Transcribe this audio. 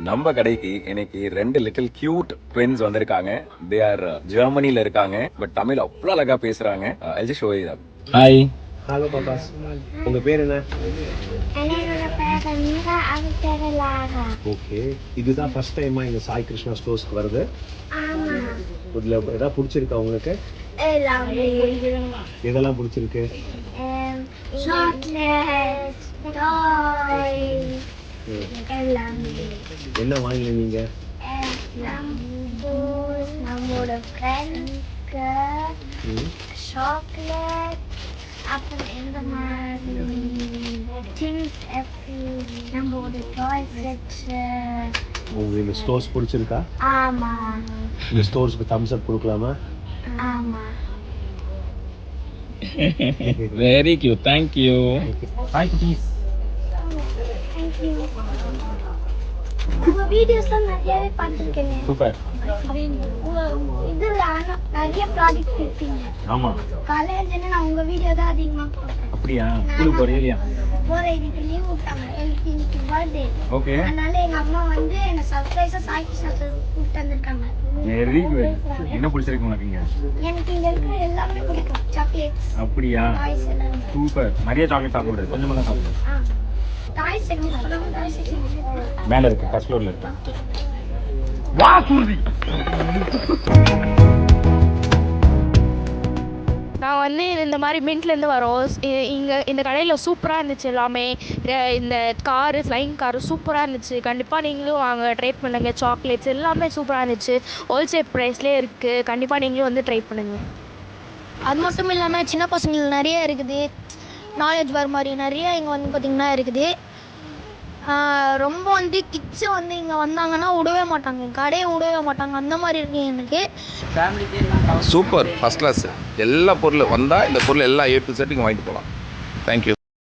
நம்ம கடைக்கு இன்னைக்கு 2 லிட்டில் கியூட் ட்வின்ஸ் வந்திருக்காங்க. தே ஆர் ஜெர்மனில இருக்காங்க. பட் தமிழ் அவ்வளோ அழகா பேசுறாங்க. I'll just show you them. Hi. Hello பாப்பாஸ். உங்க பேர் என்ன? என்னோட பேர் மீரா, அவ பேர் லாரா. ஓகே. இதுதான் ஃபர்ஸ்ட் டைமா இந்த சாய் கிருஷ்ணா ஸ்டோர்ஸ்க்கு வருது. ஆமா. இதுல ஏதாவது பிடிச்சிருக்கா உங்களுக்கு? எல்லாமே. எதெல்லாம் பிடிச்சிருக்கு? சாக்லேட், டாய். எல்லாமே. என்ன வாங்கல நீங்க? நம்மளோட ஃப்ரெண்ட்ஸ்க்கு சாக்லேட், அப்புறம் இந்த மாதிரி திங்ஸ் நம்மளோட டாய் செட்ஸ். உங்களுக்கு இந்த ஸ்டோர்ஸ் பிடிச்சிருக்கா? ஆமா. இந்த ஸ்டோர்ஸ்க்கு தம்ஸ் அப் கொடுக்கலாமா? ஆமா. Very cute. Thank you. Hi குட்டீஸ். உங்க வீடியோஸ்லாம் நிறையவே பார்த்துருக்கேன். சூப்பர். இதுல நிறைய ப்ராடக்ட் கொடுத்தீங்க. ஆமா. காலேஜ்ல நான் உங்க வீடியோ தான் அதிகமா பார்ப்பேன். அப்படியா? ஸ்கூலுக்கு போறியா? போறேன். இன்னைக்கு லீவ் விட்டாங்க. எனக்கு பர்த்டே. ஓகே. அதனால எங்க அம்மா வந்து என்ன சர்ப்ரைஸா சாய் கிருஷ்ணாக்கு கூப்பிட்டு வந்திருக்காங்க. Very good. என்ன பிடிச்சிருக்கு உனக்கு இங்க? எனக்கு இங்க இருக்கிற எல்லாமே பிடிக்கும். சாக்லேட்ஸ். அப்படியா? டாய்ஸ் எல்லாம். சூப்பர். நிறைய சாக்லேட் சாப்பிட முடியாது. கொஞ்சமா தான் சாப்பிடு. டாய்ஸ் எல்லாம் டாய்ஸ் எல்லாம் மேல இருக்கு. ஃபர்ஸ்ட் ஃப்ளோர்ல இருக்கு. வா சூர்தி. நான் வந்து இந்த மாதிரி மின்ட்லேருந்து வரோம். இங்கே இந்த கடையில் சூப்பராக இருந்துச்சு எல்லாமே. இந்த காரு, ஃப்ளைங் காரு சூப்பராக இருந்துச்சு. கண்டிப்பாக நீங்களும் வாங்க, ட்ரை பண்ணுங்கள். சாக்லேட்ஸ் எல்லாமே சூப்பராக இருந்துச்சு. ஹோல்சேல் ப்ரைஸ்லேயே இருக்குது. கண்டிப்பாக நீங்களும் வந்து ட்ரை பண்ணுங்கள். அது மட்டும் இல்லாமல் சின்ன பசங்களுக்கு நிறைய இருக்குது. நாலேஜ் வர மாதிரி நிறைய இங்கே வந்து பார்த்திங்கன்னா இருக்குது. ரொம்ப வந்து கிட்ஸு வந்து இங்கே வந்தாங்கன்னா விடவே மாட்டாங்க, கடையை விடவே மாட்டாங்க. அந்த மாதிரி இருக்கு எனக்கு. Super, first class. எல்லா பொருள் வந்தால் இந்த பொருள் எல்லாம் A to Z வாங்கிட்டு போகலாம். தேங்க்யூ.